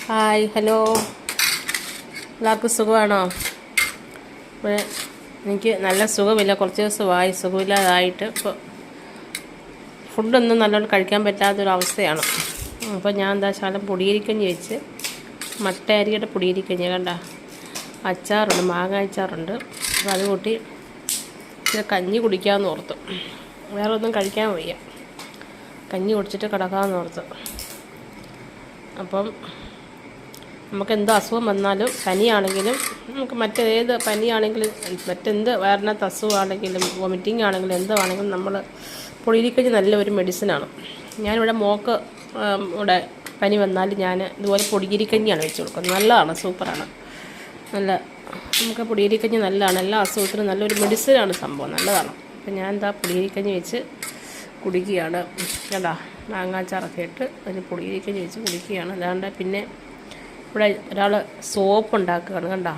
Hi hello, എല്ലാവർക്കും സുഖമാണോ? അപ്പോൾ എനിക്ക് നല്ല സുഖമില്ല, കുറച്ച് ദിവസമായി സുഖമില്ലാതായിട്ട്. ഇപ്പോൾ ഫുഡൊന്നും നല്ലോണം കഴിക്കാൻ പറ്റാത്തൊരവസ്ഥയാണ്. അപ്പോൾ ഞാൻ എന്താ ശകലം പൊടിയരിക്കഞ്ഞി വെച്ച്, മട്ട അരിയുടെ പൊടിയരിക്കഞ്ഞി കണ്ട, അച്ചാറുണ്ട്, മാങ്ങ അച്ചാറുണ്ട്. അപ്പോൾ അത് കൂട്ടി ഇച്ചിരി കഞ്ഞി കുടിക്കാമെന്ന് ഓർത്തു. വേറെ ഒന്നും കഴിക്കാൻ വയ്യ, കഞ്ഞി കുടിച്ചിട്ട് കിടക്കാമെന്ന് ഓർത്തു. അപ്പം നമുക്ക് എന്ത് അസുഖം വന്നാലും, പനിയാണെങ്കിലും, നമുക്ക് മറ്റേത് പനിയാണെങ്കിലും, മറ്റെന്ത് വയറിനകത്ത് അസുഖമാണെങ്കിലും, വോമിറ്റിംഗ് ആണെങ്കിലും, എന്താണെങ്കിലും നമ്മൾ പൊടിയരിക്കഞ്ഞി നല്ലൊരു മെഡിസിനാണ്. ഞാനിവിടെ മോൾക്ക് ഇവിടെ പനി വന്നാൽ ഞാൻ ഇതുപോലെ പൊടിയരിക്കഞ്ഞിയാണ് വെച്ച് കൊടുക്കുന്നത്. നല്ലതാണ്, സൂപ്പറാണ്. നല്ല നമുക്ക് പൊടിയരിക്കഞ്ഞി നല്ലതാണ്, എല്ലാ അസുഖത്തിനും നല്ലൊരു മെഡിസിനാണ് സംഭവം, നല്ലതാണ്. അപ്പം ഞാൻ എന്താ പൊടിയരിക്കഞ്ഞി വെച്ച് കുടിക്കുകയാണ്. കേട്ടാ, മാങ്ങാച്ചാറൊക്കെ ഇട്ട് അതിന് പൊടിയരിക്കഞ്ഞി വെച്ച് കുടിക്കുകയാണ്. അല്ലാണ്ട് പിന്നെ ഇവിടെ ഒരാൾ സോപ്പ് ഉണ്ടാക്കുകയാണ്, കണ്ട,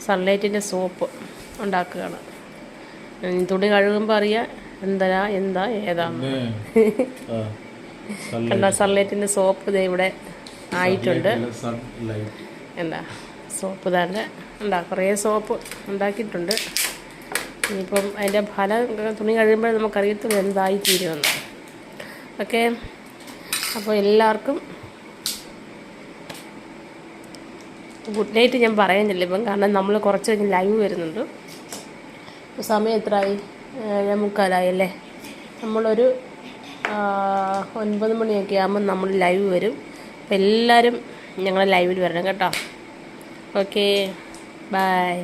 സൺലൈറ്റിൻ്റെ സോപ്പ് ഉണ്ടാക്കുകയാണ്. തുണി കഴുകുമ്പോൾ അറിയാം എന്താ ഏതാന്ന്. കണ്ട, സൺലൈറ്റിൻ്റെ സോപ്പ് ഇതേ ഇവിടെ ആയിട്ടുണ്ട്. എന്താ സോപ്പ് തന്നെ കുറേ സോപ്പ് ഉണ്ടാക്കിയിട്ടുണ്ട്. ഇനിയിപ്പം അതിൻ്റെ ഫലം തുണി കഴിയുമ്പോൾ നമുക്കറിയത്തില്ല എന്തായി തീരുമെന്ന്. ഓക്കെ, അപ്പോൾ എല്ലാവർക്കും ഗുഡ് നൈറ്റ് ഞാൻ പറയുന്നില്ല ഇപ്പം, കാരണം നമ്മൾ കുറച്ച് കഴിഞ്ഞ് ലൈവ് വരുന്നുണ്ട്. സമയം എത്രയായി? 7:45 അല്ലേ. നമ്മളൊരു 9 മണിയൊക്കെ ആകുമ്പോൾ നമ്മൾ ലൈവ് വരും. അപ്പം എല്ലാവരും ഞങ്ങളെ ലൈവിൽ വരണം കേട്ടോ. Okay, by.